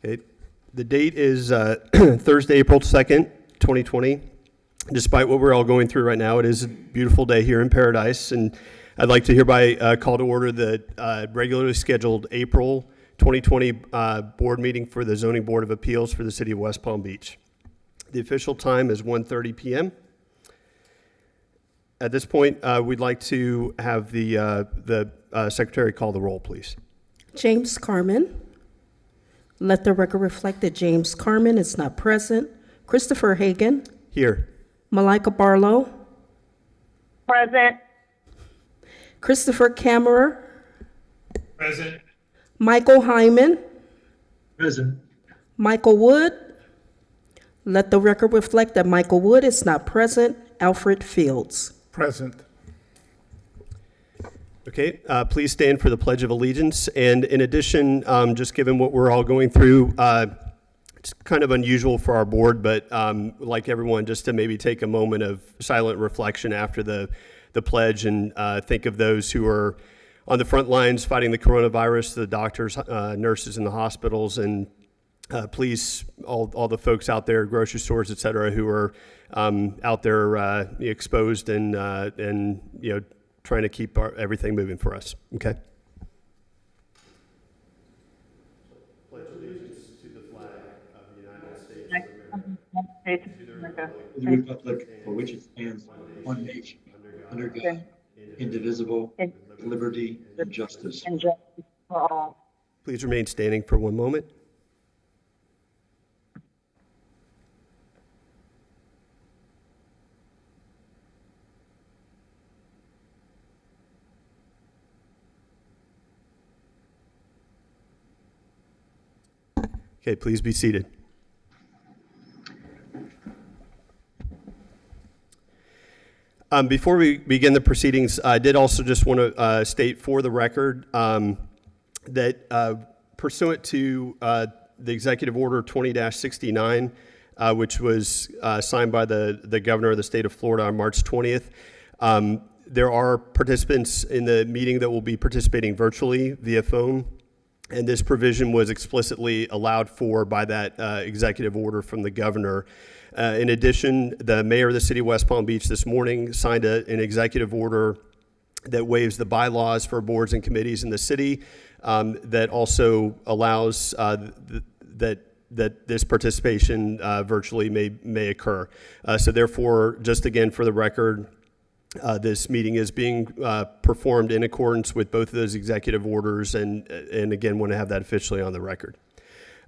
Okay. The date is Thursday, April 2nd, 2020. Despite what we're all going through right now, it is a beautiful day here in Paradise, and I'd like to hereby call to order the regularly scheduled April 2020 board meeting for the Zoning Board of Appeals for the City of West Palm Beach. The official time is 1:30 p.m. At this point, we'd like to have the secretary call the roll, please. James Carmen. Let the record reflect that James Carmen is not present. Christopher Hagan. Here. Malika Barlow. Present. Christopher Kammerer. Present. Michael Hyman. Present. Michael Wood. Let the record reflect that Michael Wood is not present. Alfred Fields. Present. Okay, please stand for the Pledge of Allegiance. And in addition, just given what we're all going through, it's kind of unusual for our board, but like everyone, just to maybe take a moment of silent reflection after the pledge and think of those who are on the front lines fighting the coronavirus, the doctors, nurses in the hospitals, and please, all the folks out there, grocery stores, et cetera, who are out there exposed and trying to keep everything moving for us. Okay. Pledge allegiance to the flag of the United States of America, States to the republic for which it stands, one nation, under God, indivisible, with liberty and justice. and justice for all. Please remain standing for one moment. Okay, please be seated. Before we begin the proceedings, I did also just want to state for the record that pursuant to the Executive Order 20-69, which was signed by the Governor of the State of Florida on March 20th, there are participants in the meeting that will be participating virtually via phone. And this provision was explicitly allowed for by that executive order from the governor. In addition, the mayor of the city of West Palm Beach this morning signed an executive order that waives the bylaws for boards and committees in the city that also allows that this participation virtually may occur. So therefore, just again for the record, this meeting is being performed in accordance with both of those executive orders, and again, want to have that officially on the record.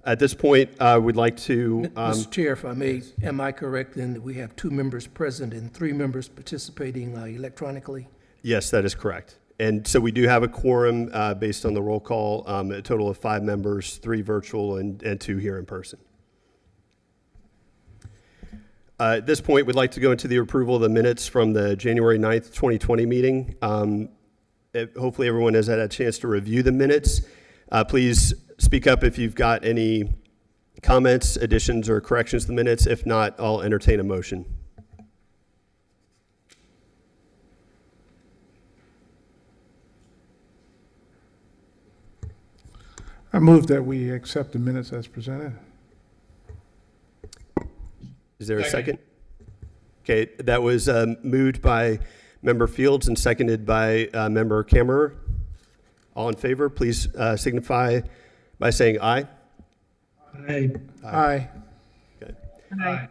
At this point, we'd like to... Mr. Chair, if I may, am I correct in that we have 2 members present and 3 members participating electronically? Yes, that is correct. And so we do have a quorum based on the roll call, a total of 5 members, 3 virtual and 2 here in person. At this point, we'd like to go into the approval of the minutes from the January 9th, 2020 meeting. Hopefully everyone has had a chance to review the minutes. Please speak up if you've got any comments, additions, or corrections to the minutes. If not, I'll entertain a motion. I move that we accept the minutes as presented. Is there a second? Okay, that was moved by Member Fields and seconded by Member Kammerer. All in favor, please signify by saying aye. Aye. Aye. Okay. Aye.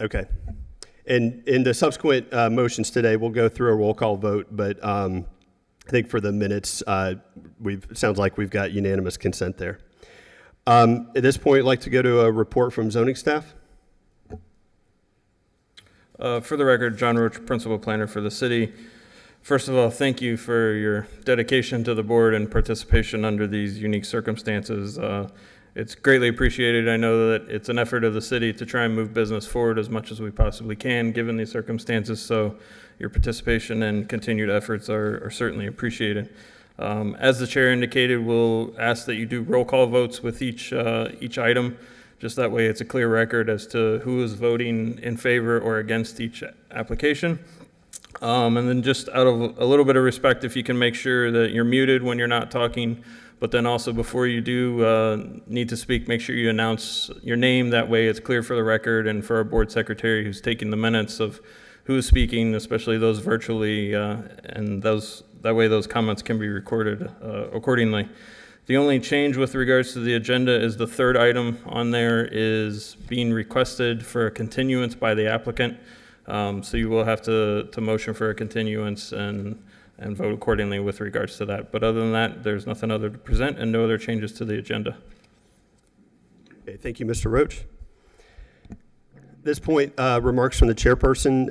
Okay. And in the subsequent motions today, we'll go through a roll call vote, but I think for the minutes, sounds like we've got unanimous consent there. At this point, I'd like to go to a report from zoning staff. For the record, John Roach, Principal Planner for the city. First of all, thank you for your dedication to the board and participation under these unique circumstances. It's greatly appreciated. I know that it's an effort of the city to try and move business forward as much as we possibly can given these circumstances, so your participation and continued efforts are certainly appreciated. As the chair indicated, we'll ask that you do roll call votes with each item. Just that way it's a clear record as to who is voting in favor or against each application. And then just out of a little bit of respect, if you can make sure that you're muted when you're not talking, but then also before you do need to speak, make sure you announce your name. That way it's clear for the record and for our board secretary who's taking the minutes of who's speaking, especially those virtually, and that way those comments can be recorded accordingly. The only change with regards to the agenda is the third item on there is being requested for a continuance by the applicant. So you will have to motion for a continuance and vote accordingly with regards to that. But other than that, there's nothing other to present and no other changes to the agenda. Okay, thank you, Mr. Roach. At this point, remarks from the chairperson.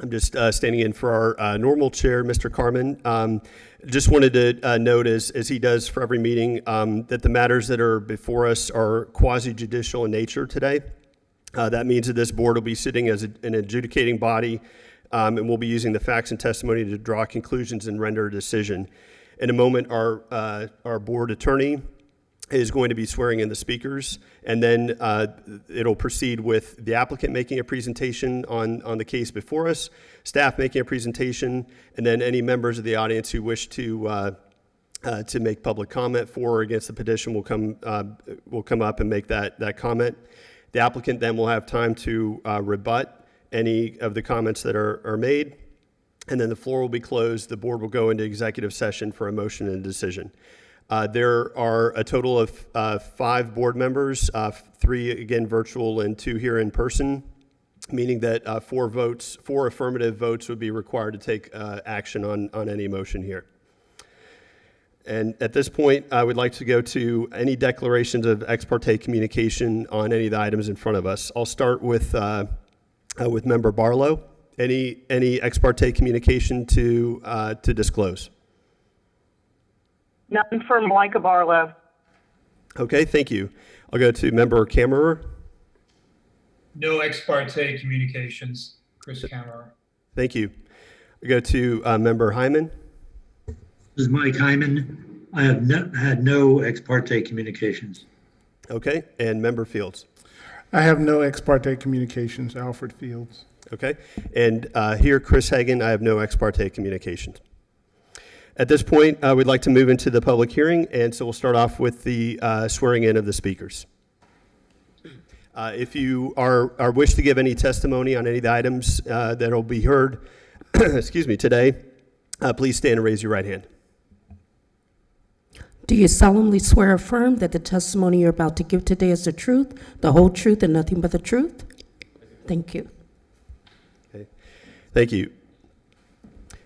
I'm just standing in for our normal chair, Mr. Carmen. Just wanted to note, as he does for every meeting, that the matters that are before us are quasi-judicial in nature today. That means that this board will be sitting as an adjudicating body, and we'll be using the facts and testimony to draw conclusions and render a decision. In a moment, our board attorney is going to be swearing in the speakers, and then it'll proceed with the applicant making a presentation on the case before us, staff making a presentation, and then any members of the audience who wish to make public comment for or against the petition will come up and make that comment. The applicant then will have time to rebut any of the comments that are made, and then the floor will be closed. The board will go into executive session for a motion and a decision. There are a total of 5 board members, 3 again virtual and 2 here in person, meaning that 4 affirmative votes would be required to take action on any motion here. And at this point, I would like to go to any declarations of ex parte communication on any of the items in front of us. I'll start with Member Barlow. Any ex parte communication to disclose? None for Malika Barlow. Okay, thank you. I'll go to Member Kammerer. No ex parte communications, Chris Kammerer. Thank you. I'll go to Member Hyman. This is Mike Hyman. I have had no ex parte communications. Okay, and Member Fields. I have no ex parte communications, Alfred Fields. Okay, and here, Chris Hagan, I have no ex parte communications. At this point, we'd like to move into the public hearing, and so we'll start off with the swearing in of the speakers. If you are wish to give any testimony on any of the items that will be heard, excuse me, today, please stand and raise your right hand. Do you solemnly swear or affirm that the testimony you're about to give today is the truth, the whole truth, and nothing but the truth? Thank you. Okay. Thank you.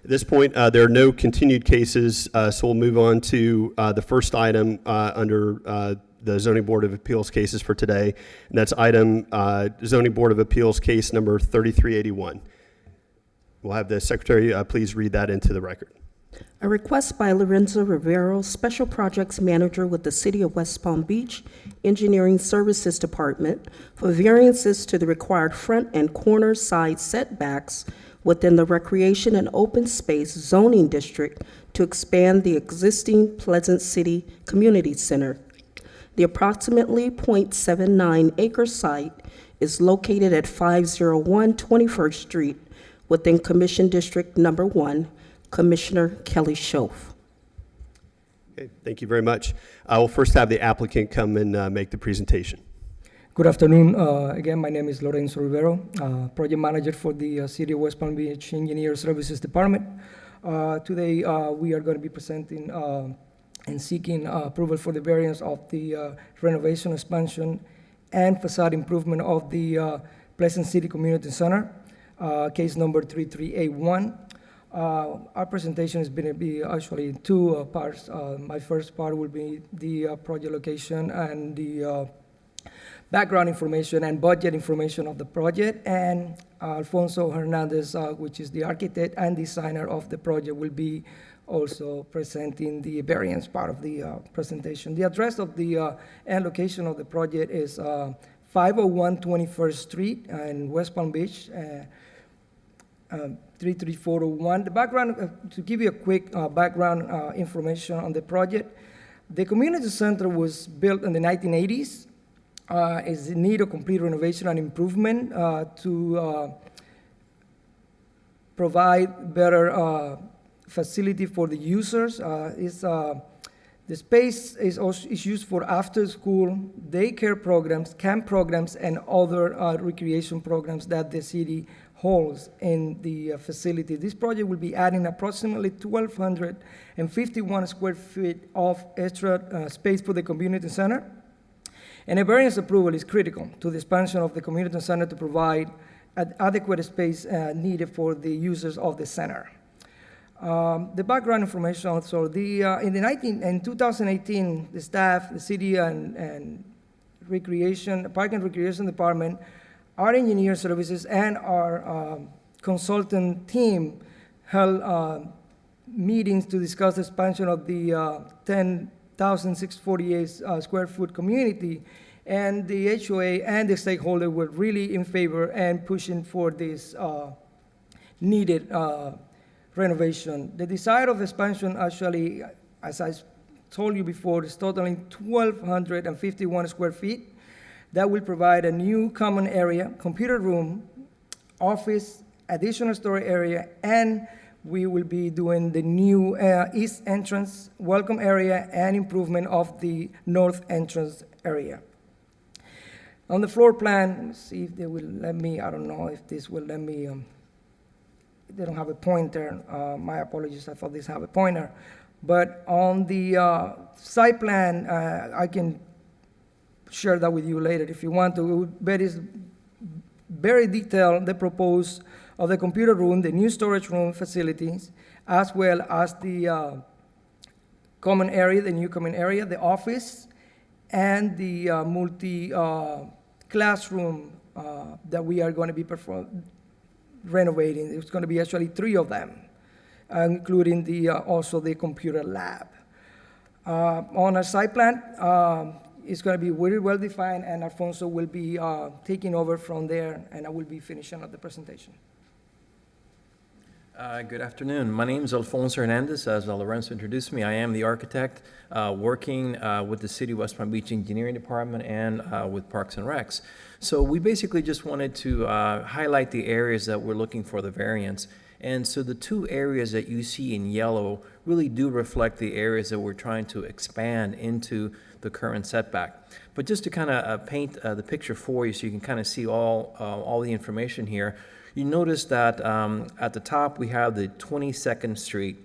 At this point, there are no continued cases, so we'll move on to the first item under the Zoning Board of Appeals cases for today, and that's item Zoning Board of Appeals case number 3381. We'll have the secretary please read that into the record. A request by Lorenzo Rivero, Special Projects Manager with the City of West Palm Beach Engineering Services Department, for variances to the required front and corner side setbacks within the Recreation and Open Space Zoning District to expand the existing Pleasant City Community Center. The approximately .79 acre site is located at 501 21st Street within Commission District Number 1, Commissioner Kelly Schoaf. Okay, thank you very much. I will first have the applicant come and make the presentation. Good afternoon. Again, my name is Lorenzo Rivero, Project Manager for the City of West Palm Beach Engineer Services Department. Today, we are going to be presenting and seeking approval for the variance of the renovation, expansion, and facade improvement of the Pleasant City Community Center, case number 3381. Our presentation is going to be actually in 2 parts. My first part will be the project location and the background information and budget information of the project, and Alfonso Hernandez, which is the architect and designer of the project, will be also presenting the variance part of the presentation. The address of the and location of the project is 501 21st Street in West Palm Beach, 33401. The background, to give you a quick background information on the project, the community center was built in the 1980s. Is in need of complete renovation and improvement to provide better facility for the users. The space is used for after-school daycare programs, camp programs, and other recreation programs that the city holds in the facility. This project will be adding approximately 1,251 square feet of extra space for the community center. And a variance approval is critical to the expansion of the community center to provide adequate space needed for the users of the center. The background information, so in 2018, the staff, the city and Park and Recreation Department, our engineer services, and our consultant team held meetings to discuss the expansion of the 10,648 square foot community, and the HOA and the stakeholder were really in favor and pushing for this needed renovation. The desire of expansion actually, as I told you before, is totaling 1,251 square feet. That will provide a new common area, computer room, office, additional storage area, and we will be doing the new east entrance welcome area and improvement of the north entrance area. On the floor plan, let me see if they will let me, I don't know if this will let me, they don't have a pointer. My apologies, I thought this had a pointer. But on the site plan, I can share that with you later if you want to. But it's very detailed, the proposed of the computer room, the new storage room facilities, as well as the common area, the new common area, the office, and the multi-classroom that we are going to be renovating. It's going to be actually 3 of them, including also the computer lab. On our site plan, it's going to be very well defined, and Alfonso will be taking over from there, and I will be finishing up the presentation. Good afternoon. My name is Alfonso Hernandez. As Lorenzo introduced me, I am the architect working with the City of West Palm Beach Engineering Department and with Parks and Recs. So we basically just wanted to highlight the areas that we're looking for the variance. And so the 2 areas that you see in yellow really do reflect the areas that we're trying to expand into the current setback. But just to kind of paint the picture for you so you can kind of see all the information here, you notice that at the top we have the 22nd Street,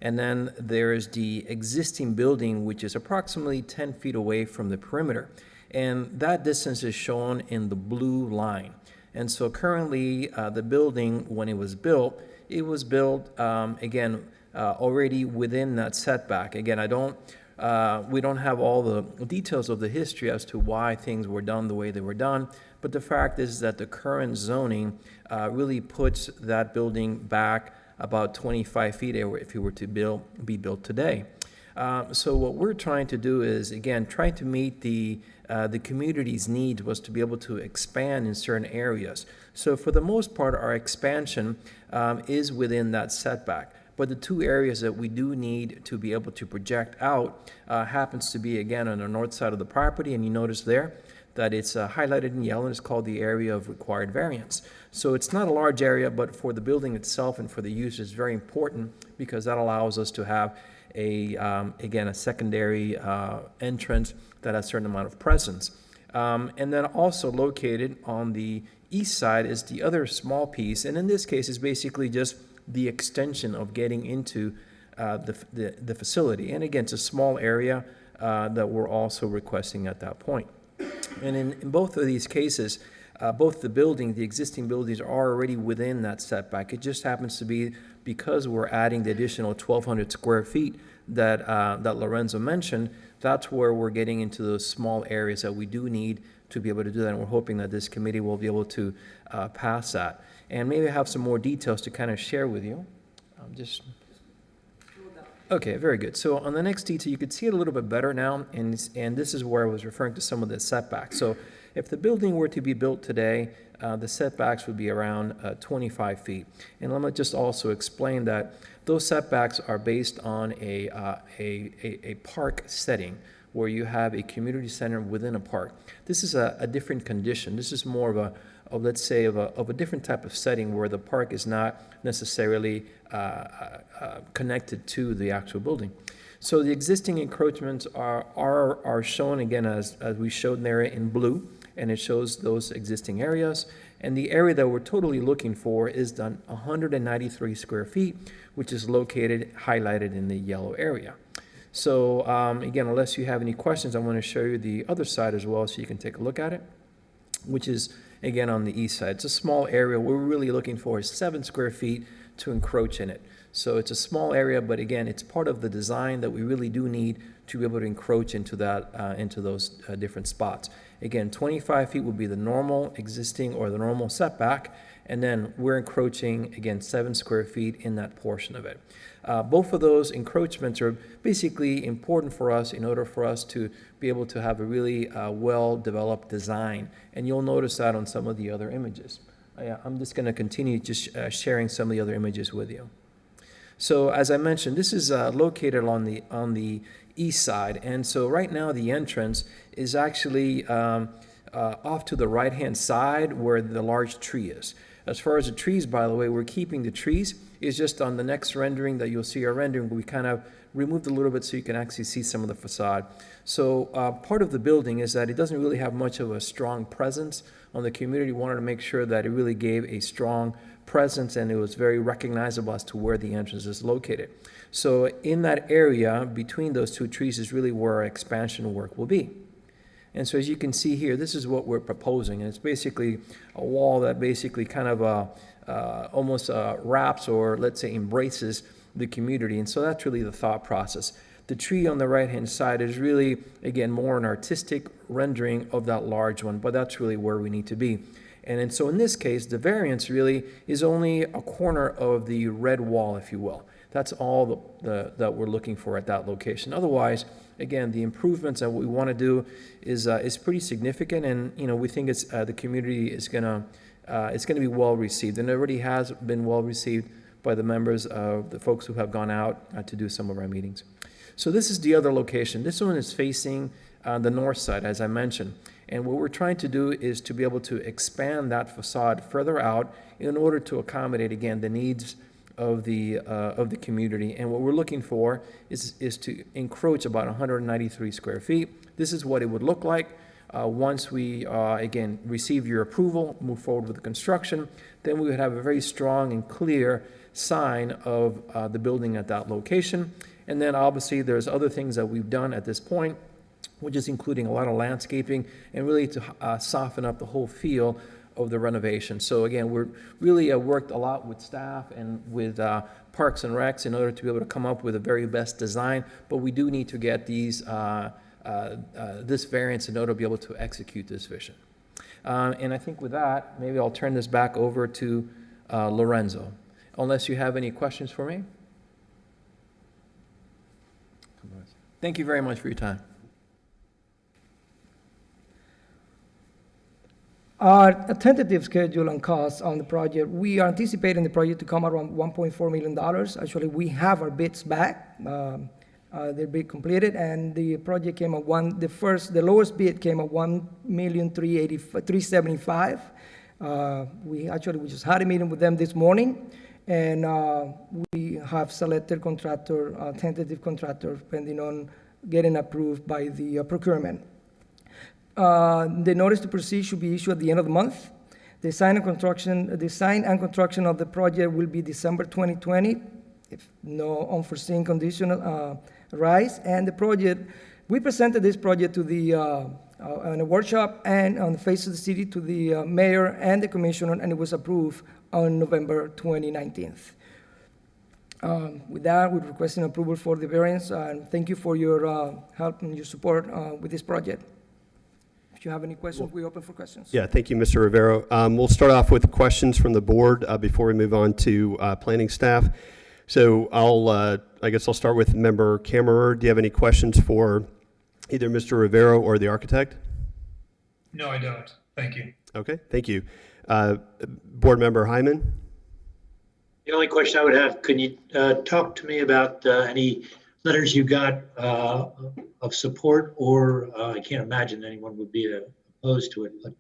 and then there's the existing building, which is approximately 10 feet away from the perimeter. And that distance is shown in the blue line. And so currently, the building, when it was built, again, already within that setback. Again, we don't have all the details of the history as to why things were done the way they were done, but the fact is that the current zoning really puts that building back about 25 feet if it were to be built today. So what we're trying to do is, again, trying to meet the community's needs was to be able to expand in certain areas. So for the most part, our expansion is within that setback. But the 2 areas that we do need to be able to project out happens to be, again, on the north side of the property, and you notice there that it's highlighted in yellow, and it's called the area of required variance. So it's not a large area, but for the building itself and for the use, it's very important because that allows us to have again, a secondary entrance that has a certain amount of presence. And then also located on the east side is the other small piece, and in this case, is basically just the extension of getting into the facility. And again, it's a small area that we're also requesting at that point. And in both of these cases, both the existing buildings are already within that setback. It just happens to be because we're adding the additional 1,200 square feet that Lorenzo mentioned, that's where we're getting into those small areas that we do need to be able to do that. And we're hoping that this committee will be able to pass that. And maybe I have some more details to kind of share with you. Okay, very good. So on the next detail, you could see it a little bit better now, and this is where I was referring to some of the setbacks. So if the building were to be built today, the setbacks would be around 25 feet. And let me just also explain that those setbacks are based on a park setting where you have a community center within a park. This is a different condition. This is more of let's say, of a different type of setting where the park is not necessarily connected to the actual building. So the existing encroachments are shown again as we showed there in blue, and it shows those existing areas. And the area that we're totally looking for is done 193 square feet, which is located, highlighted in the yellow area. So again, unless you have any questions, I want to show you the other side as well so you can take a look at it, which is, again, on the east side. It's a small area. What we're really looking for is 7 square feet to encroach in it. So it's a small area, but again, it's part of the design that we really do need to be able to encroach into that, into those different spots. Again, 25 feet would be the normal existing or the normal setback, and then we're encroaching, again, 7 square feet in that portion of it. Both of those encroachments are basically important for us in order for us to be able to have a really well-developed design, and you'll notice that on some of the other images. I'm just going to continue just sharing some of the other images with you. So as I mentioned, this is located on the east side, and so right now the entrance is actually off to the right-hand side where the large tree is. As far as the trees, by the way, we're keeping the trees. It's just on the next rendering that you'll see our rendering, we kind of removed a little bit so you can actually see some of the facade. So part of the building is that it doesn't really have much of a strong presence on the community. We wanted to make sure that it really gave a strong presence and it was very recognizable as to where the entrance is located. So in that area between those two trees is really where our expansion work will be. And so as you can see here, this is what we're proposing. And it's basically a wall that basically kind of almost wraps or let's say embraces the community. And so that's really the thought process. The tree on the right-hand side is really, again, more an artistic rendering of that large one, but that's really where we need to be. And so in this case, the variance really is only a corner of the red wall, if you will. That's all that we're looking for at that location. Otherwise, again, the improvements that we want to do is pretty significant, and we think it's the community is gonna be well received, and it already has been well received by the members of the folks who have gone out to do some of our meetings. So this is the other location. This one is facing the north side, as I mentioned. And what we're trying to do is to be able to expand that facade further out in order to accommodate, again, the needs of the community. And what we're looking for is to encroach about 193 square feet. This is what it would look like once we, again, receive your approval, move forward with the construction. Then we would have a very strong and clear sign of the building at that location. And then obviously there's other things that we've done at this point, which is including a lot of landscaping and really to soften up the whole feel of the renovation. So again, we're really worked a lot with staff and with Parks and Recs in order to be able to come up with the very best design, but we do need to get these this variance in order to be able to execute this vision. And I think with that, maybe I'll turn this back over to Lorenzo, unless you have any questions for me. Thank you very much for your time. Our tentative schedule and costs on the project, we are anticipating the project to come around $1.4 million. Actually, we have our bids back. They're bid completed, and the project came at the lowest bid came at $1,375,000. We just had a meeting with them this morning, and we have selected contractor, tentative contractor, pending on getting approved by the procurement. The notice to proceed should be issued at the end of the month. The design and construction of the project will be December 2020, if no unforeseen condition arise. And the project, we presented this project to the on a workshop and on the face of the city to the mayor and the commissioner, and it was approved on November 2019. With that, we're requesting approval for the variance, and thank you for your help and your support with this project. If you have any questions, we're open for questions. Yeah, thank you, Mr. Rivero. We'll start off with questions from the board before we move on to planning staff. So I guess I'll start with Member Kammerer. Do you have any questions for either Mr. Rivero or the architect? No, I don't. Thank you. Okay, thank you. Board Member Hyman? The only question I would have, can you talk to me about any letters you got of support, or I can't imagine anyone would be opposed to it, but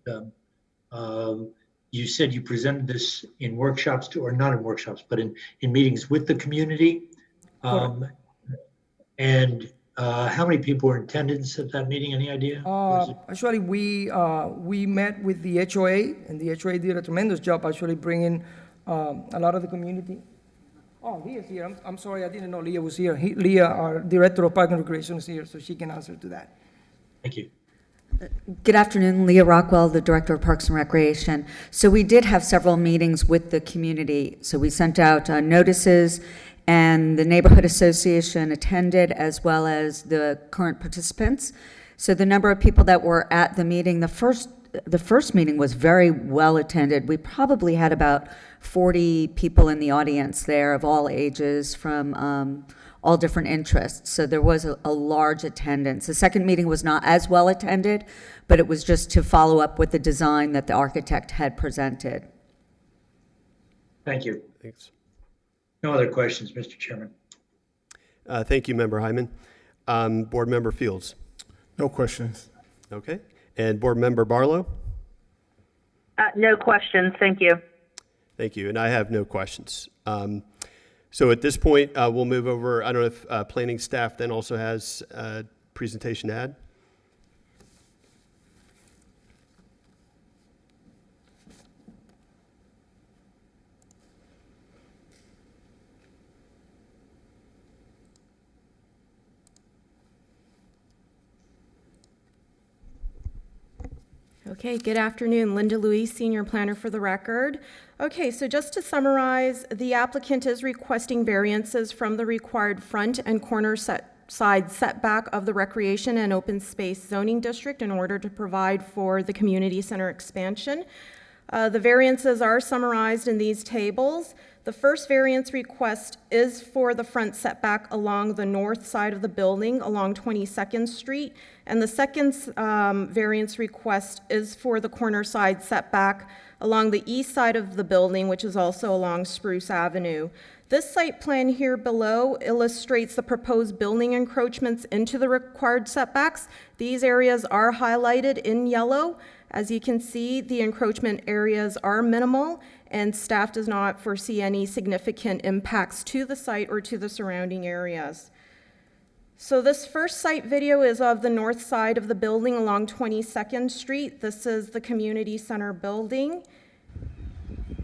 you said you presented this in workshops or not in workshops, but in meetings with the community. And how many people were in attendance at that meeting? Any idea? Was it- Actually, we met with the HOA, and the HOA did a tremendous job actually bringing a lot of the community. Oh, Leah's here. I'm sorry, I didn't know Leah was here. Leah, our Director of Park and Recreation, is here, so she can answer to that. Thank you. Good afternoon, Leah Rockwell, the Director of Parks and Recreation. So we did have several meetings with the community. So we sent out notices, and the Neighborhood Association attended, as well as the current participants. So the number of people that were at the meeting, the first meeting was very well attended. We probably had about 40 people in the audience there of all ages from all different interests. So there was a large attendance. The second meeting was not as well attended, but it was just to follow up with the design that the architect had presented. Thank you. Thanks. No other questions, Mr. Chairman. Thank you, Member Hyman. Board Member Fields. No questions. Okay. And Board Member Barlow. No questions, thank you. Thank you. And I have no questions. So at this point, we'll move over. I don't know if planning staff then also has a presentation to add. Okay, good afternoon. Linda Louise, Senior Planner for the record. Okay, so just to summarize, the applicant is requesting variances from the required front and corner side setback of the Recreation and Open Space Zoning District in order to provide for the community center expansion. The variances are summarized in these tables. The first variance request is for the front setback along the north side of the building along 22nd Street, and the second variance request is for the corner side setback along the east side of the building, which is also along Spruce Avenue. This site plan here below illustrates the proposed building encroachments into the required setbacks. These areas are highlighted in yellow. As you can see, the encroachment areas are minimal, and staff does not foresee any significant impacts to the site or to the surrounding areas. So this first site video is of the north side of the building along 22nd Street. This is the community center building.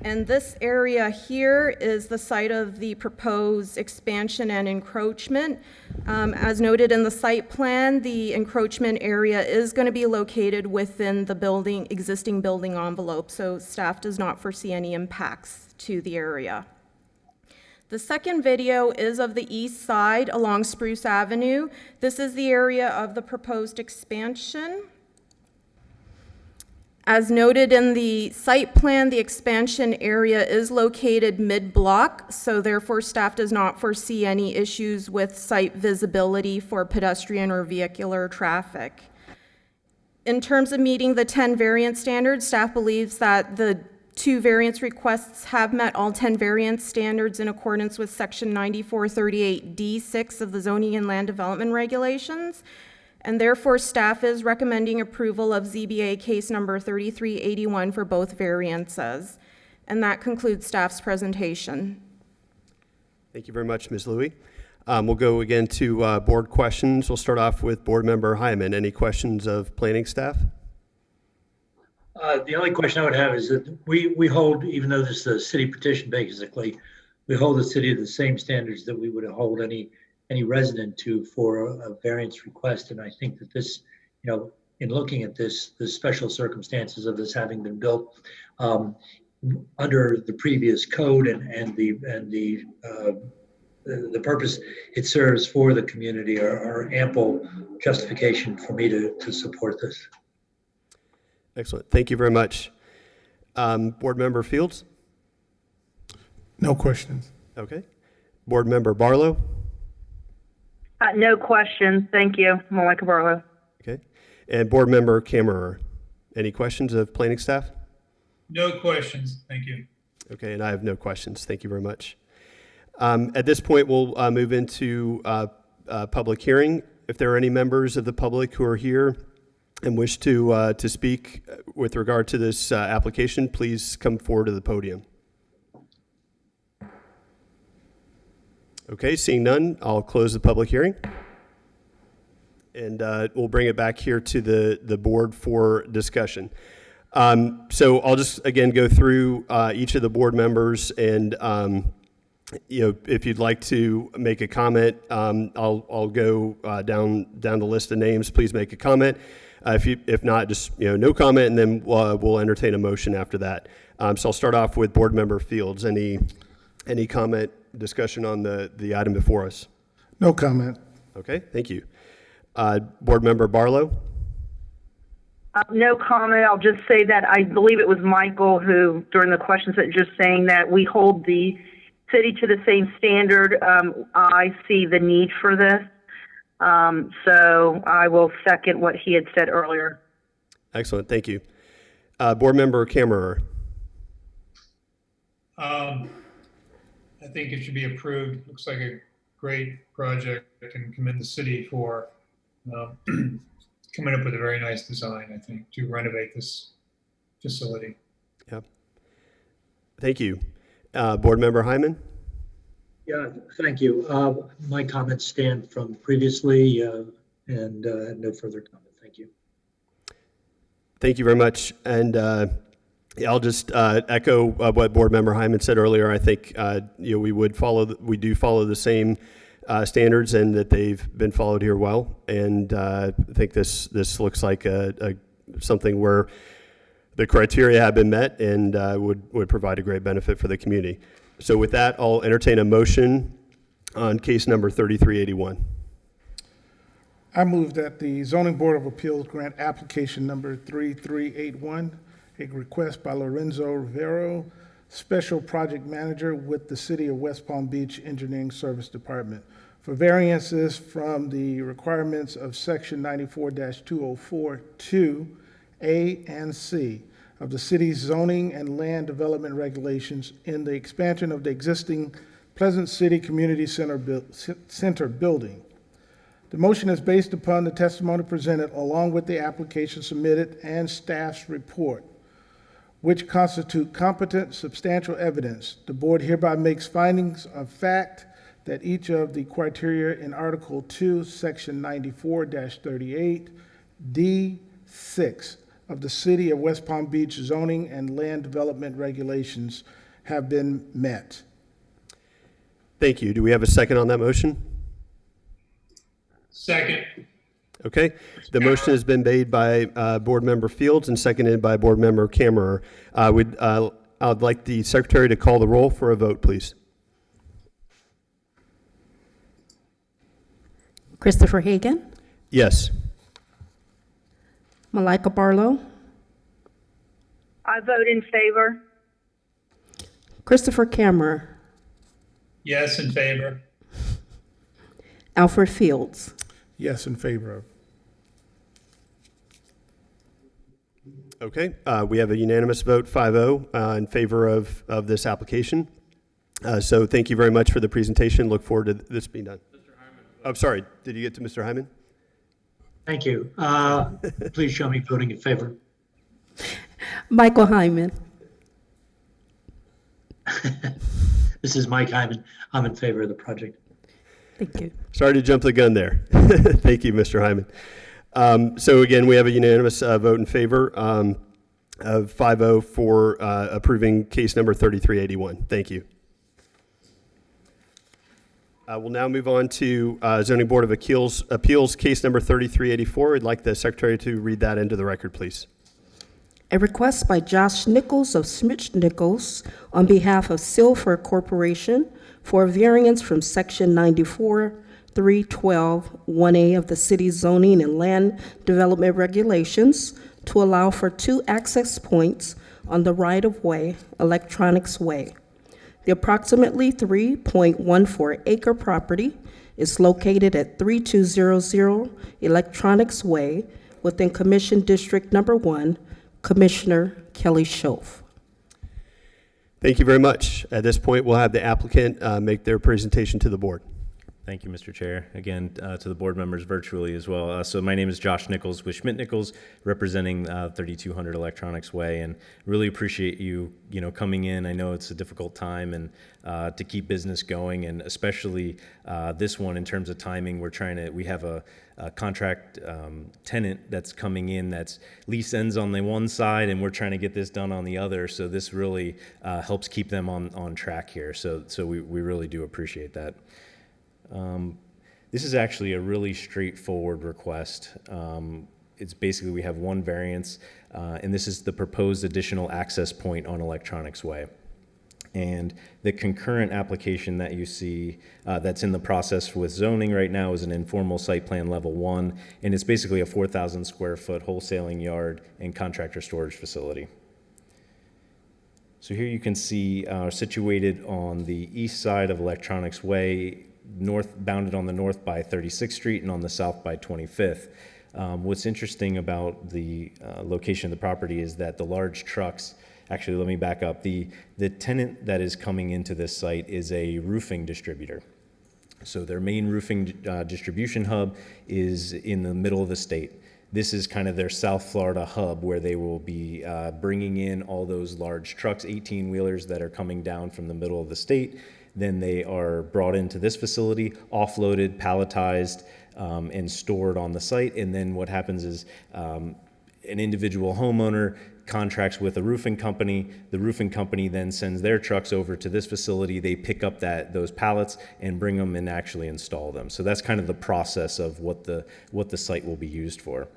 And this area here is the site of the proposed expansion and encroachment. As noted in the site plan, the encroachment area is going to be located within the existing building envelope, so staff does not foresee any impacts to the area. The second video is of the east side along Spruce Avenue. This is the area of the proposed expansion. As noted in the site plan, the expansion area is located mid-block, so therefore staff does not foresee any issues with site visibility for pedestrian or vehicular traffic. In terms of meeting the 10 variance standards, staff believes that the 2 variance requests have met all 10 variance standards in accordance with Section 9438D6 of the Zoning and Land Development Regulations. And therefore, staff is recommending approval of ZBA case number 3381 for both variances. And that concludes staff's presentation. Thank you very much, Ms. Louie. We'll go again to board questions. We'll start off with Board Member Hyman. Any questions of planning staff? The only question I would have is that we hold, even though this is a city petition basically, we hold the city to the same standards that we would hold any resident to for a variance request. And I think that this, in looking at this, the special circumstances of this having been built under the previous code and the purpose it serves for the community are ample justification for me to support this. Excellent. Thank you very much. Board Member Fields? No questions. Okay. Board Member Barlow? No questions, thank you. Malika Barlow. Okay. And Board Member Kammerer? Any questions of planning staff? No questions, thank you. Okay, and I have no questions. Thank you very much. At this point, we'll move into public hearing. If there are any members of the public who are here and wish to speak with regard to this application, please come forward to the podium. Okay, seeing none, I'll close the public hearing. And we'll bring it back here to the board for discussion. So I'll just, again, go through each of the board members, and if you'd like to make a comment, I'll go down the list of names. Please make a comment. If not, just no comment, and then we'll entertain a motion after that. So I'll start off with Board Member Fields. Any comment, discussion on the item before us? No comment. Okay, thank you. Board Member Barlow? No comment. I'll just say that I believe it was Michael who, during the questions, that just saying that we hold the city to the same standard. I see the need for this. So I will second what he had said earlier. Excellent, thank you. Board Member Kammerer? I think it should be approved. Looks like a great project. I can commend the city for coming up with a very nice design, I think, to renovate this facility. Yeah. Thank you. Board Member Hyman? Yeah, thank you. My comments stand from previously and no further comment. Thank you. Thank you very much. And I'll just echo what Board Member Hyman said earlier. I think we do follow the same standards, and that they've been followed here well. And I think this looks like something where the criteria have been met and would provide a great benefit for the community. So with that, I'll entertain a motion on case number 3381. I move that the Zoning Board of Appeals grant application number 3381, a request by Lorenzo Rivero, Special Project Manager with the City of West Palm Beach Engineering Service Department, for variances from the requirements of Section 94-204(2) A and C of the city's zoning and land development regulations in the expansion of the existing Pleasant City Community Center building. The motion is based upon the testimony presented along with the application submitted and staff's report, which constitute competent, substantial evidence. The board hereby makes findings of fact that each of the criteria in Article 2, Section 94-38, D6 of the City of West Palm Beach zoning and land development regulations have been met. Thank you. Do we have a second on that motion? Second. Okay. The motion has been made by Board Member Fields and seconded by Board Member Kammerer. I'd like the Secretary to call the roll for a vote, please. Christopher Hagan, Yes. Malika Barlow, I vote in favor. Christopher Kammerer, Yes, in favor. Alfred Fields. Yes, in favor of. Okay. We have a unanimous vote, 5-0, in favor of this application. So thank you very much for the presentation. Look forward to this being done. Mr. Hyman. Oh, sorry. Did you get to Mr. Hyman? Thank you. Please show me voting in favor. Michael Hyman. This is Mike Hyman. I'm in favor of the project. Thank you. Sorry to jump the gun there. Thank you, Mr. Hyman. So again, we have a unanimous vote in favor of 5-0 for approving case number 3381. Thank you. We'll now move on to Zoning Board of Appeals case number 3384. I'd like the Secretary to read that into the record, please. A request by Josh Nichols of Smith Nichols on behalf of Silver Corporation for a variance from Section 94-312-1A of the city's zoning and land development regulations to allow for 2 access points on the right-of-way, Electronics Way. The approximately 3.14-acre property is located at 3200 Electronics Way within Commission District Number 1, Commissioner Kelly Schoaf. Thank you very much. At this point, we'll have the applicant make their presentation to the board. Thank you, Mr. Chair. Again, to the board members virtually as well. So my name is Josh Nichols with Schmidt Nichols, representing 3200 Electronics Way, and really appreciate you, coming in. I know it's a difficult time and to keep business going, and especially this one in terms of timing. We have a contract tenant that's coming in that's lease ends on the one side, and we're trying to get this done on the other. So this really helps keep them on track here. So we really do appreciate that. This is actually a really straightforward request. It's basically we have one variance, and this is the proposed additional access point on Electronics Way. And the concurrent application that you see that's in the process with zoning right now is an informal site plan level 1, and it's basically a 4,000 square foot wholesaling yard and contractor storage facility. So here you can see situated on the east side of Electronics Way, bounded on the north by 36th Street and on the south by 25th. What's interesting about the location of the property is that the large trucks, actually let me back up, the tenant that is coming into this site is a roofing distributor. So their main roofing distribution hub is in the middle of the state. This is kind of their South Florida hub where they will be bringing in all those large trucks, 18-wheelers that are coming down from the middle of the state. Then they are brought into this facility, offloaded, palletized, and stored on the site. And then what happens is an individual homeowner contracts with a roofing company. The roofing company then sends their trucks over to this facility. They pick up those pallets and bring them and actually install them. So that's kind of the process of what the site will be used for.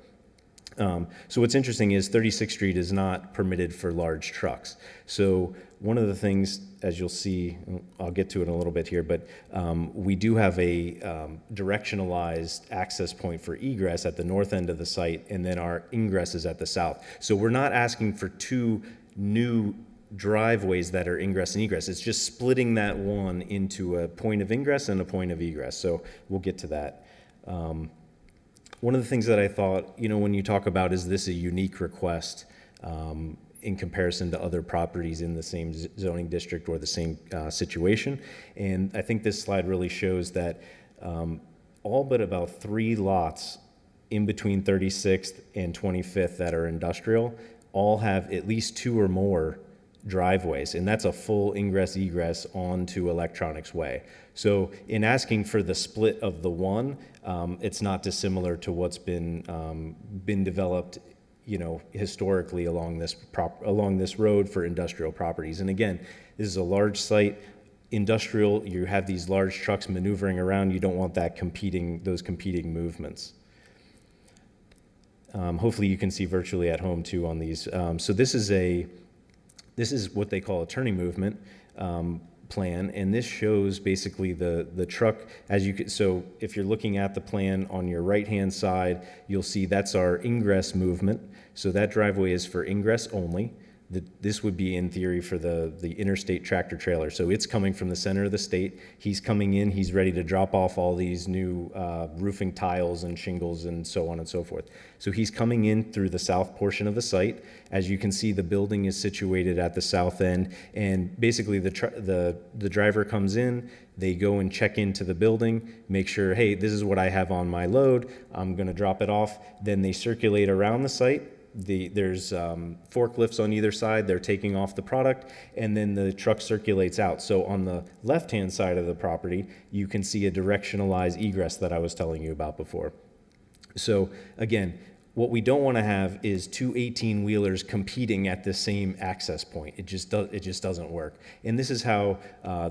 So what's interesting is 36th Street is not permitted for large trucks. So one of the things, as you'll see, I'll get to it in a little bit here, but we do have a directionalized access point for egress at the north end of the site, and then our ingress is at the south. So we're not asking for two new driveways that are ingress and egress. It's just splitting that one into a point of ingress and a point of egress. So we'll get to that. One of the things that I thought, when you talk about, is this a unique request in comparison to other properties in the same zoning district or the same situation? And I think this slide really shows that all but about 3 lots in between 36th and 25th that are industrial all have at least 2 or more driveways, and that's a full ingress egress onto Electronics Way. So in asking for the split of the one, it's not dissimilar to what's been developed, historically along this road for industrial properties. And again, this is a large site. Industrial, you have these large trucks maneuvering around. You don't want those competing movements. Hopefully you can see virtually at home too on these. So this is what they call a turning movement plan, and this shows basically the truck so if you're looking at the plan on your right hand side, you'll see that's our ingress movement. So that driveway is for ingress only. This would be in theory for the interstate tractor trailer. So it's coming from the center of the state. He's coming in, he's ready to drop off all these new roofing tiles and shingles and so on and so forth. So he's coming in through the south portion of the site. As you can see, the building is situated at the south end, and basically the driver comes in, they go and check into the building, make sure, hey, this is what I have on my load, I'm gonna drop it off. Then they circulate around the site. There's forklifts on either side, they're taking off the product, and then the truck circulates out. So on the left-hand side of the property, you can see a directionalized egress that I was telling you about before. So again, what we don't want to have is 2 18-wheelers competing at the same access point. It just doesn't work. And this is how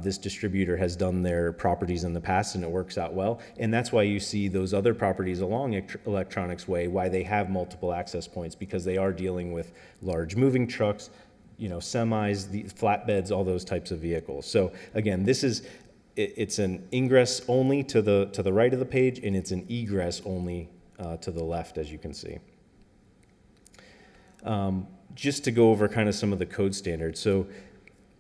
this distributor has done their properties in the past, and it works out well. And that's why you see those other properties along Electronics Way, why they have multiple access points, because they are dealing with large moving trucks, semis, the flatbeds, all those types of vehicles. So again, it's an ingress only to the right of the page, and it's an egress only to the left, as you can see. Just to go over kind of some of the code standards. So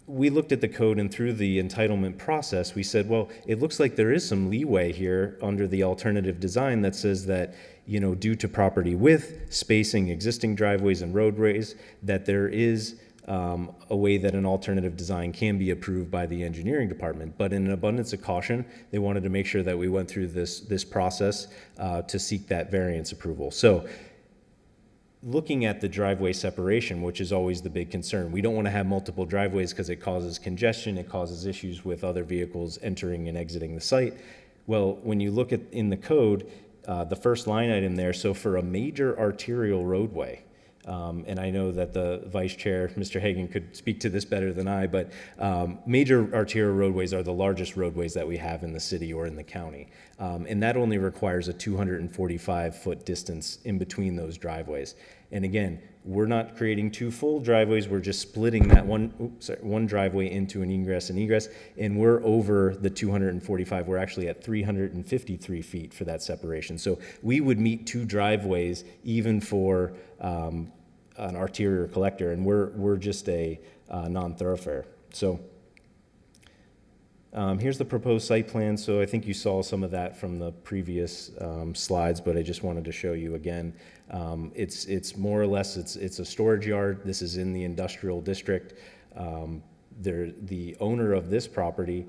we looked at the code, and through the entitlement process, we said, well, it looks like there is some leeway here under the alternative design that says that, due to property width, spacing, existing driveways and roadways, that there is a way that an alternative design can be approved by the engineering department. But in an abundance of caution, they wanted to make sure that we went through this process to seek that variance approval. So looking at the driveway separation, which is always the big concern, we don't want to have multiple driveways because it causes congestion, it causes issues with other vehicles entering and exiting the site. Well, when you look at in the code, the first line item there, so for a major arterial roadway, and I know that the Vice Chair, Mr. Hagan, could speak to this better than I, but major arterial roadways are the largest roadways that we have in the city or in the county. And that only requires a 245-foot distance in between those driveways. And again, we're not creating two full driveways, we're just splitting that one driveway into an ingress and egress, and we're over the 245. We're actually at 353 feet for that separation. So we would meet two driveways even for an arterial collector, and we're just a non-thoroughfare. So here's the proposed site plan. So I think you saw some of that from the previous slides, but I just wanted to show you again. It's more or less, it's a storage yard. This is in the industrial district. The owner of this property,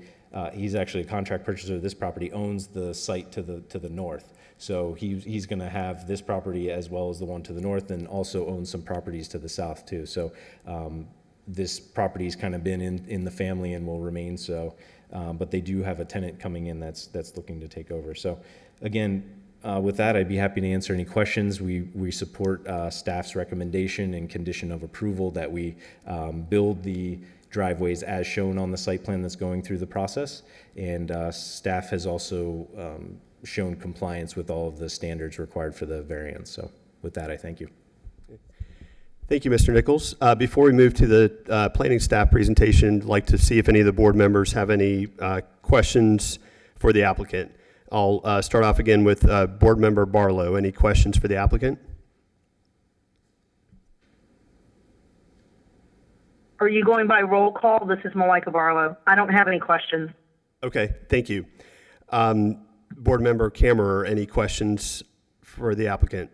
he's actually a contract purchaser of this property, owns the site to the north. So he's going to have this property as well as the one to the north, and also owns some properties to the south too. So this property's kind of been in the family and will remain so. But they do have a tenant coming in that's looking to take over. So again, with that, I'd be happy to answer any questions. We support staff's recommendation and condition of approval that we build the driveways as shown on the site plan that's going through the process. And staff has also shown compliance with all of the standards required for the variance. So with that, I thank you. Thank you, Mr. Nichols. Before we move to the planning staff presentation, I'd like to see if any of the board members have any questions for the applicant. I'll start off again with Board Member Barlow. Any questions for the applicant? Are you going by roll call? This is Malika Barlow. I don't have any questions. Okay, thank you. Board Member Kammerer, any questions for the applicant?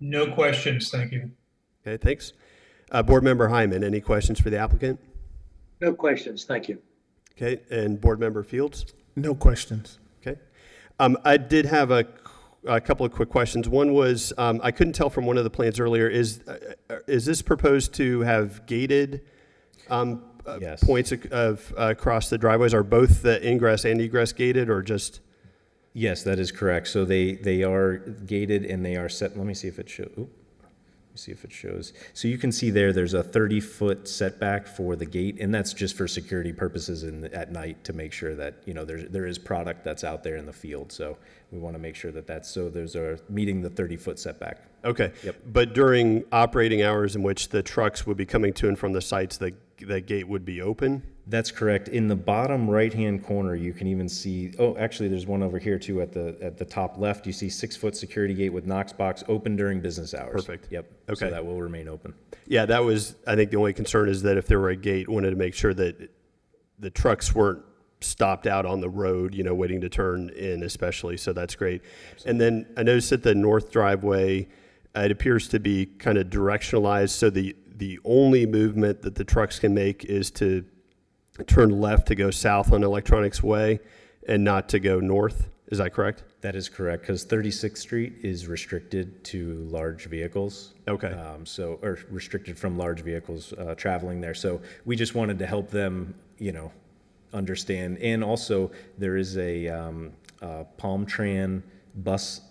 No questions, thank you. Okay, thanks. Board Member Hyman, any questions for the applicant? No questions, thank you. Okay, and Board Member Fields? No questions. Okay. I did have a couple of quick questions. One was, I couldn't tell from one of the plans earlier, is this proposed to have gated Yes. points across the driveways? Are both the ingress and egress gated, or just? Yes, that is correct. So they are gated and they are set. Let me see if it shows. See if it shows. So you can see there's a 30-foot setback for the gate, and that's just for security purposes at night to make sure that, you know, there is product that's out there in the field. So we want to make sure that those are meeting the 30-foot setback. Okay. Yep. But during operating hours in which the trucks would be coming to and from the sites, the gate would be open? That's correct. In the bottom right-hand corner, you can even see, oh, actually, there's one over here too at the top left. You see 6-foot security gate with Knox box open during business hours. Perfect. Yep. Okay. So that will remain open. Yeah, that was, I think the only concern is that if there were a gate, wanted to make sure that the trucks weren't stopped out on the road, you know, waiting to turn in especially, so that's great. Absolutely. And then I noticed that the north driveway, it appears to be kind of directionalized, so the only movement that the trucks can make is to turn left to go south on Electronics Way and not to go north. Is that correct? That is correct, because 36th Street is restricted to large vehicles. Okay. Or restricted from large vehicles traveling there. So we just wanted to help them, you know, understand. And also there is a Palm Tran bus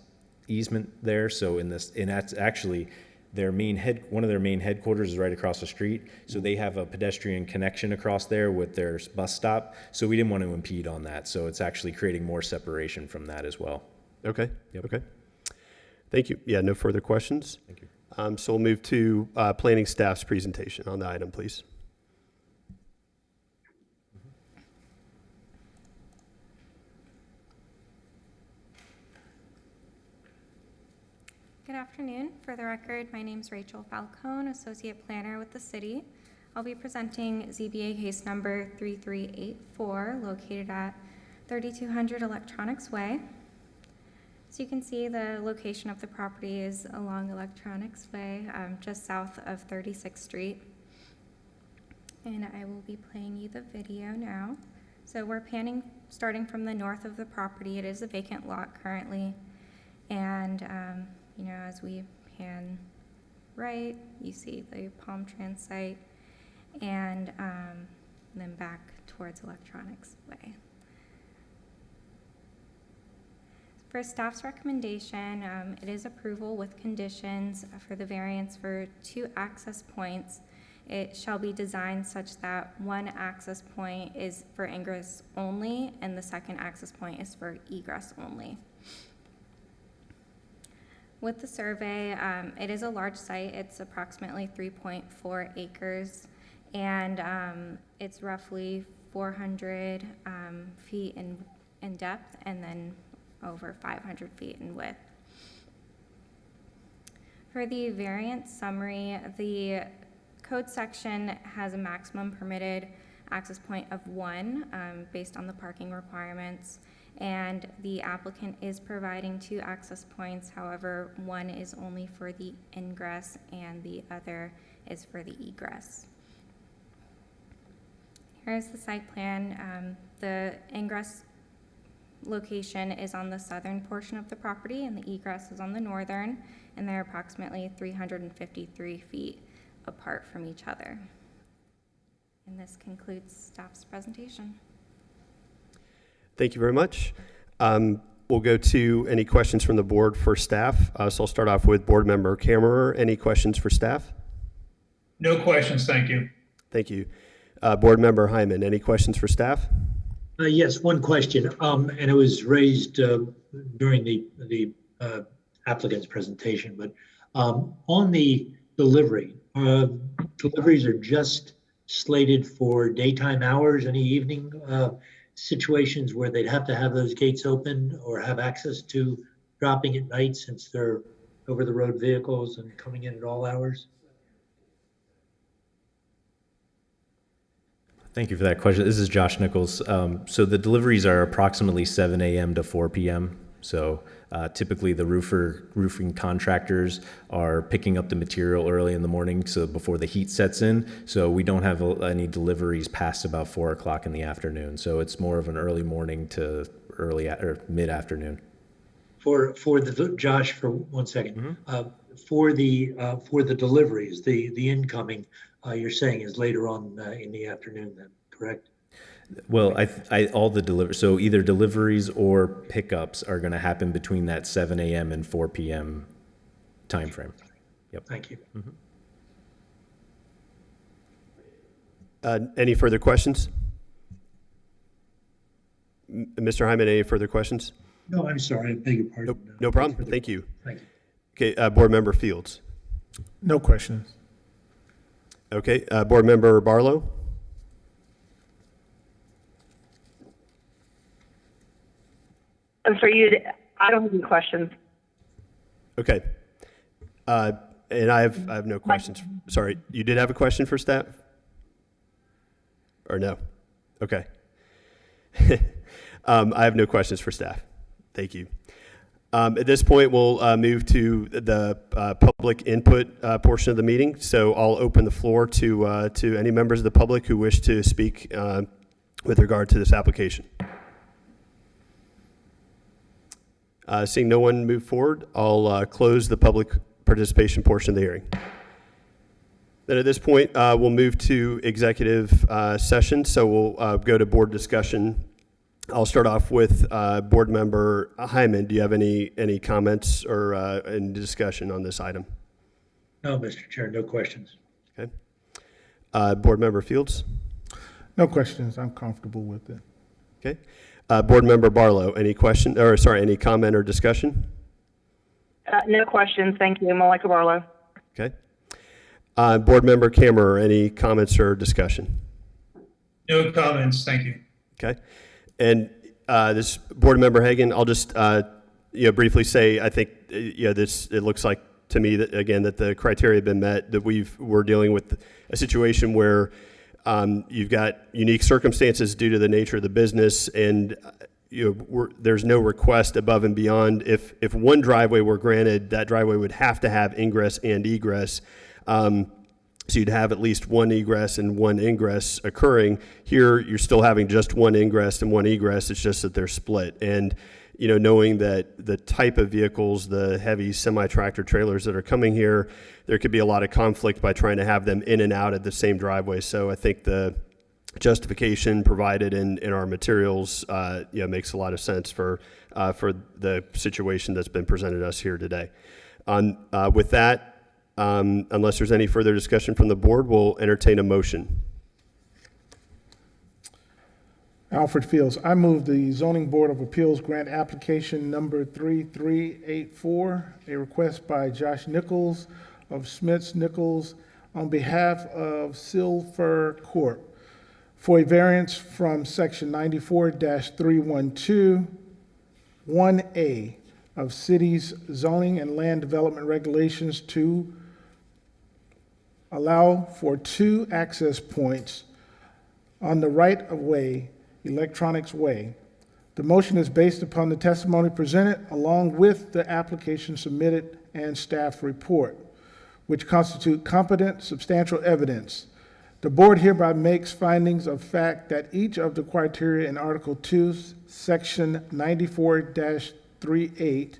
easement there. So and that's actually one of their main headquarters is right across the street. So they have a pedestrian connection across there with their bus stop. So we didn't want to impede on that. So it's actually creating more separation from that as well. Okay. Yep. Okay. Thank you. Yeah, no further questions. Thank you. So we'll move to planning staff's presentation on the item, please. Good afternoon. For the record, my name is Rachel Falcone, Associate Planner with the City. I'll be presenting ZBA case number 3384, located at 3200 Electronics Way. So you can see the location of the property is along Electronics Way, just south of 36th Street. And I will be playing you the video now. So we're panning, starting from the north of the property. It is a vacant lot currently. And, you know, as we pan right, you see the Palm Trans site, and then back towards Electronics Way. For staff's recommendation, it is approval with conditions for the variance for 2 access points. It shall be designed such that one access point is for ingress only, and the second access point is for egress only. With the survey, it is a large site. It's approximately 3.4 acres, and it's roughly 400 feet in depth, and then over 500 feet in width. For the variance summary, the code section has a maximum permitted access point of 1 based on the parking requirements, and the applicant is providing 2 access points. However, one is only for the ingress and the other is for the egress. Here's the site plan. The ingress location is on the southern portion of the property, and the egress is on the northern, and they're approximately 353 feet apart from each other. And this concludes staff's presentation. Thank you very much. We'll go to any questions from the board for staff. So I'll start off with Board Member Kammerer. Any questions for staff? No questions, thank you. Thank you. Board Member Hyman, any questions for staff? Yes, one question, and it was raised during the applicant's presentation, but on the delivery, deliveries are just slated for daytime hours, any evening situations where they'd have to have those gates open or have access to dropping at night since they're over-the-road vehicles and coming in at all hours? Thank you for that question. This is Josh Nichols. So the deliveries are approximately 7 a.m. to 4 p.m. So typically the roofing contractors are picking up the material early in the morning, so before the heat sets in. So we don't have any deliveries past about 4 o'clock in the afternoon. So it's more of an early morning to early or mid-afternoon. For the Josh, for 1 second, for the deliveries, the incoming, you're saying is later on in the afternoon, then, correct? Well, all the deliveries, so either deliveries or pickups are going to happen between that 7 a.m. and 4 p.m. time frame. Yep. Thank you. Any further questions? Mr. Hyman, any further questions? No, I'm sorry. I beg your pardon. No problem. Thank you. Thank you. Okay, Board Member Fields. No questions. Okay, Board Member Barlow. I'm sorry, I don't have any questions. Okay. And I have no questions. Sorry, you did have a question for staff? Or no? Okay. I have no questions for staff. Thank you. At this point, we'll move to the public input portion of the meeting. So I'll open the floor to any members of the public who wish to speak with regard to this application. Seeing no one move forward, I'll close the public participation portion of the hearing. Then at this point, we'll move to executive session. So we'll go to board discussion. I'll start off with Board Member Hyman. Do you have any comments or any discussion on this item? No, Mr. Chair, no questions. Okay. Board Member Fields? No questions. I'm comfortable with it. Okay. Board Member Barlow, any question, or sorry, any comment or discussion? No questions, thank you. Malika Barlow. Okay. Board Member Kammerer, any comments or discussion? No comments, thank you. Okay. And this Board Member Hagan, I'll just briefly say, I think it looks like to me that again that the criteria have been met, that we're dealing with a situation where you've got unique circumstances due to the nature of the business, and there's no request above and beyond. If one driveway were granted, that driveway would have to have ingress and egress. So you'd have at least one egress and one ingress occurring. Here, you're still having just one ingress and one egress. It's just that they're split. And, you know, knowing that the type of vehicles, the heavy semi-tractor trailers that are coming here, there could be a lot of conflict by trying to have them in and out at the same driveway. So I think the justification provided in our materials, makes a lot of sense for the situation that's been presented to us here today. With that, unless there's any further discussion from the board, we'll entertain a motion. Alfred Fields, I move the Zoning Board of Appeals grant application number 3384, a request by Josh Nichols of Smiths Nichols on behalf of Silver Corp. for a variance from section 94-312, 1A of city's zoning and land development regulations to allow for 2 access points on the right-of-way, Electronics Way. The motion is based upon the testimony presented along with the application submitted and staff report, which constitute competent, substantial evidence. The board hereby makes findings of fact that each of the criteria in Article 2, Section 94-38,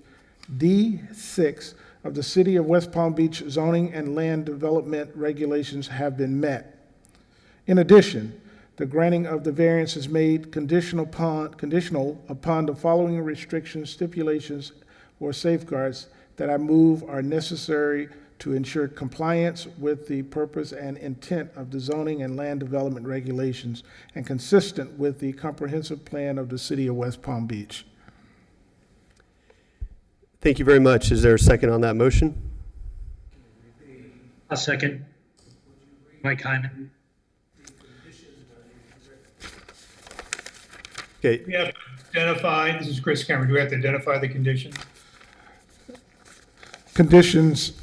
D6 of the City of West Palm Beach zoning and land development regulations have been met. In addition, the granting of the variance is made conditional upon the following restrictions, stipulations, or safeguards that I move are necessary to ensure compliance with the purpose and intent of the zoning and land development regulations and consistent with the comprehensive plan of the City of West Palm Beach. Thank you very much. Is there a second on that motion? I'll second. Mike Hyman. Okay. We have to identify, this is Chris Cameron, do we have to identify the conditions? Conditions,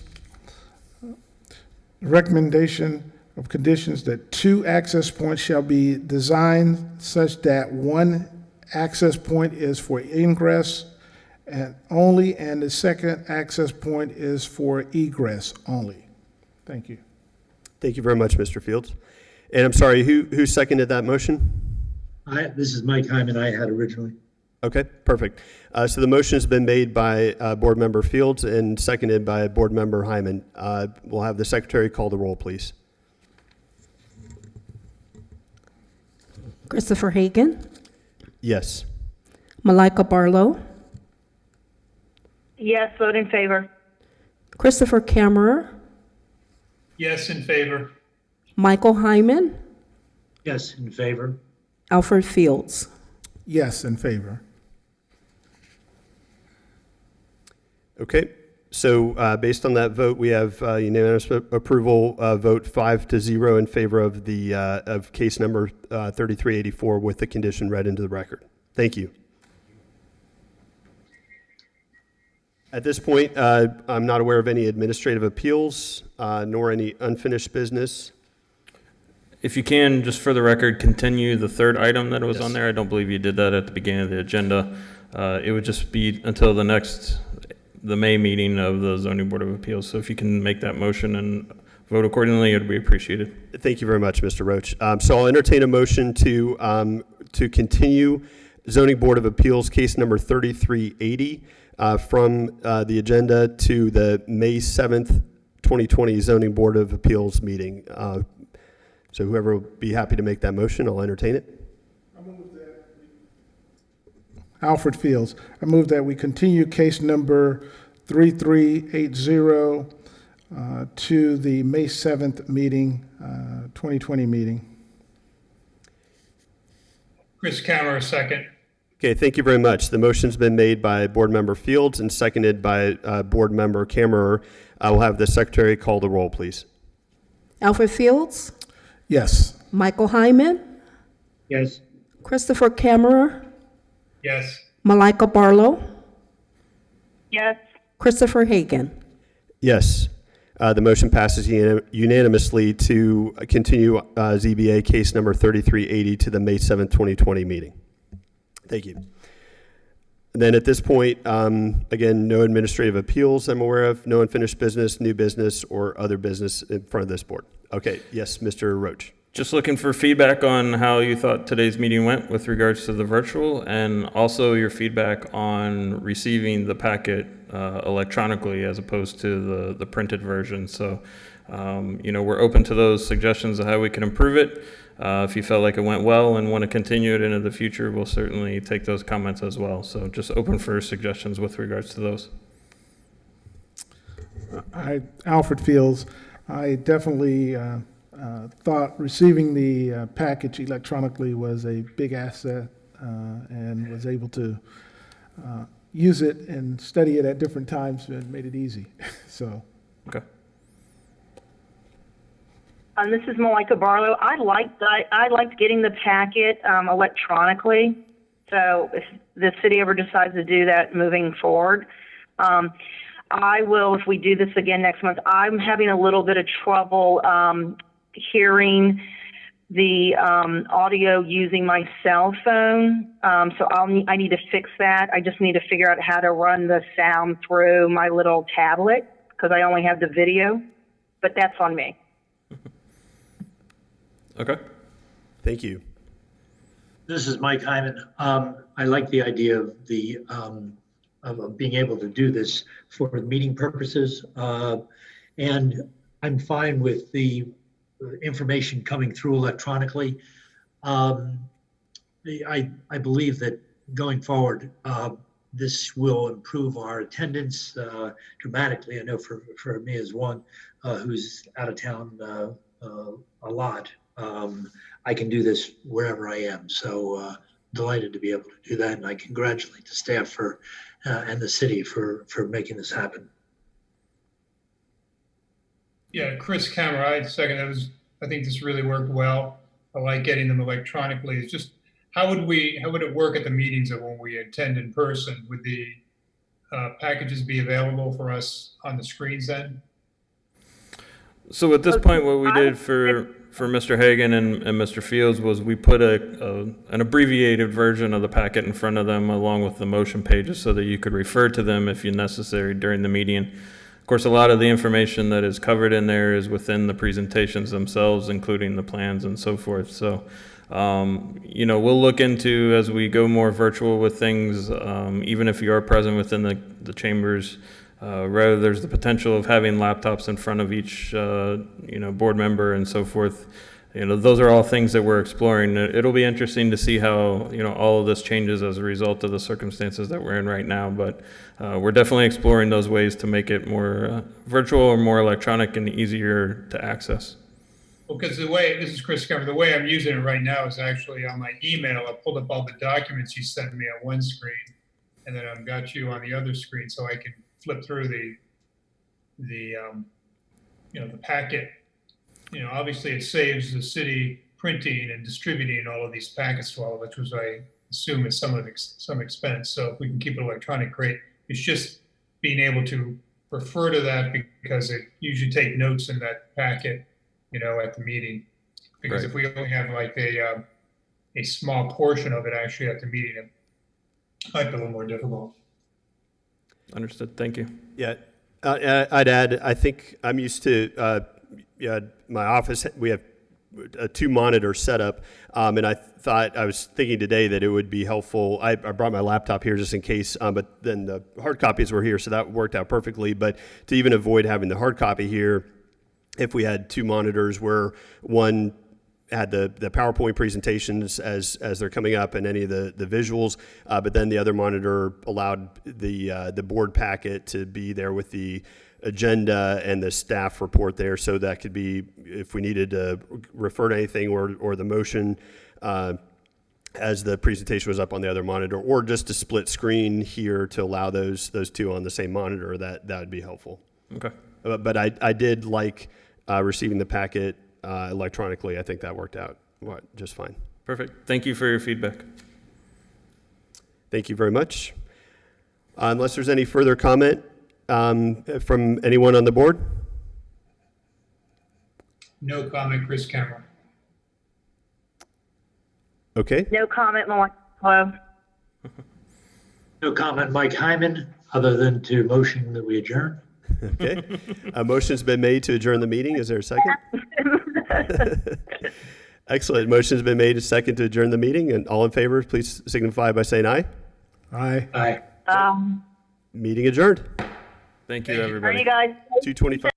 recommendation of conditions that 2 access points shall be designed such that 1 access point is for ingress and only, and the second access point is for egress only. Thank you. Thank you very much, Mr. Fields. And I'm sorry, who seconded that motion? This is Mike Hyman. I had originally. Okay, perfect. So the motion has been made by Board Member Fields and seconded by Board Member Hyman. We'll have the secretary call the roll, please. Christopher Hagan, Yes. Malika Barlow, Yes, vote in favor. Christopher Kammerer, Yes, in favor. Michael Hyman, Yes, in favor. Alfred Fields. Yes, in favor. Okay, so based on that vote, we have unanimous approval, vote 5-0 in favor of the of case number 3384 with the condition read into the record. Thank you. At this point, I'm not aware of any administrative appeals, nor any unfinished business. If you can, just for the record, continue the third item that was Yes. on there. I don't believe you did that at the beginning of the agenda. It would just be until the May meeting of the Zoning Board of Appeals. So if you can make that motion and vote accordingly, it would be appreciated. Thank you very much, Mr. Roach. So I'll entertain a motion to continue Zoning Board of Appeals case number 3380 from the agenda to the May 7th, 2020 Zoning Board of Appeals meeting. So whoever will be happy to make that motion, I'll entertain it. Alfred Fields, I move that we continue case number 3380 to the May 7th meeting, 2020 meeting. Chris Cameron, second. Okay, thank you very much. The motion's been made by Board Member Fields and seconded by Board Member Kammerer. I will have the secretary call the roll, please. Alfred Fields, Yes. Michael Hyman, Yes. Christopher Kammerer, Yes. Malika Barlow, Yes, Christopher Hagan. Yes. The motion passes unanimously to continue ZBA case number 3380 to the May 7th, 2020 meeting. Thank you. And then at this point, again, no administrative appeals I'm aware of, no unfinished business, new business, or other business in front of this board. Okay, yes, Mr. Roach. Just looking for feedback on how you thought today's meeting went with regards to the virtual, and also your feedback on receiving the packet electronically as opposed to the printed version. So, we're open to those suggestions of how we can improve it. If you felt like it went well and want to continue it into the future, we'll certainly take those comments as well. So just open for suggestions with regards to those. Alfred Fields, I definitely thought receiving the package electronically was a big asset and was able to use it and study it at different times and made it easy. So. Okay. This is Malika Barlow. I liked getting the packet electronically. So if the city ever decides to do that moving forward, I will, if we do this again next month. I'm having a little bit of trouble hearing the audio using my cell phone. So I need to fix that. I just need to figure out how to run the sound through my little tablet because I only have the video, but that's on me. Okay. Thank you. This is Mike Hyman. I like the idea of the of being able to do this for meeting purposes, and I'm fine with the information coming through electronically. I believe that going forward, this will improve our attendance dramatically. I know for me as one who's out of town a lot. I can do this wherever I am. So delighted to be able to do that. And I congratulate the staff for and the city for making this happen. Yeah, Chris Kammer, I second. I think this really worked well. I like getting them electronically. It's just, how would it work at the meetings of when we attend in person? Would the packages be available for us on the screens then? So at this point, what we did for Mr. Hagan and Mr. Fields was we put an abbreviated version of the packet in front of them along with the motion pages so that you could refer to them if necessary during the meeting. Of course, a lot of the information that is covered in there is within the presentations themselves, including the plans and so forth. So, we'll look into as we go more virtual with things, even if you are present within the chambers. Rather, there's the potential of having laptops in front of each, board member and so forth. Those are all things that we're exploring. It'll be interesting to see how, all of this changes as a result of the circumstances that we're in right now. But we're definitely exploring those ways to make it more virtual or more electronic and easier to access. Well, because this is Chris Kammer, the way I'm using it right now is actually on my email. I pulled up all the documents you sent me on one screen, and then I've got you on the other screen so I can flip through the packet. Obviously it saves the city printing and distributing all of these packets to all of us, which I assume is some expense. So if we can keep it electronic, great. It's just being able to refer to that because it usually take notes in that packet, at the meeting. Because If we only have like a small portion of it actually at the meeting, it might be a little more difficult. Understood. Thank you. Yeah, I'd add, I think I'm used to, my office, we have a 2-monitor setup, and I was thinking today that it would be helpful. I brought my laptop here just in case, but then the hard copies were here, so that worked out perfectly. But to even avoid having the hard copy here, if we had 2 monitors where one had the PowerPoint presentations as they're coming up and any of the visuals, but then the other monitor allowed the board packet to be there with the agenda and the staff report there, so that could be, if we needed to refer to anything or the motion as the presentation was up on the other monitor, or just to split screen here to allow those 2 on the same monitor, that would be helpful. Okay. But I did like receiving the packet electronically. I think that worked out just fine. Perfect. Thank you for your feedback. Thank you very much. Unless there's any further comment from anyone on the board? No comment, Chris Kammer. Okay. No comment, Melissa. Hello. No comment, Mike Hyman, other than to motion that we adjourn. Okay. A motion's been made to adjourn the meeting. Is there a second? Excellent. Motion's been made a second to adjourn the meeting, and all in favor, please signify by saying aye. Aye. Aye. Meeting adjourned. Thank you, Are everybody. you guys? 2:25.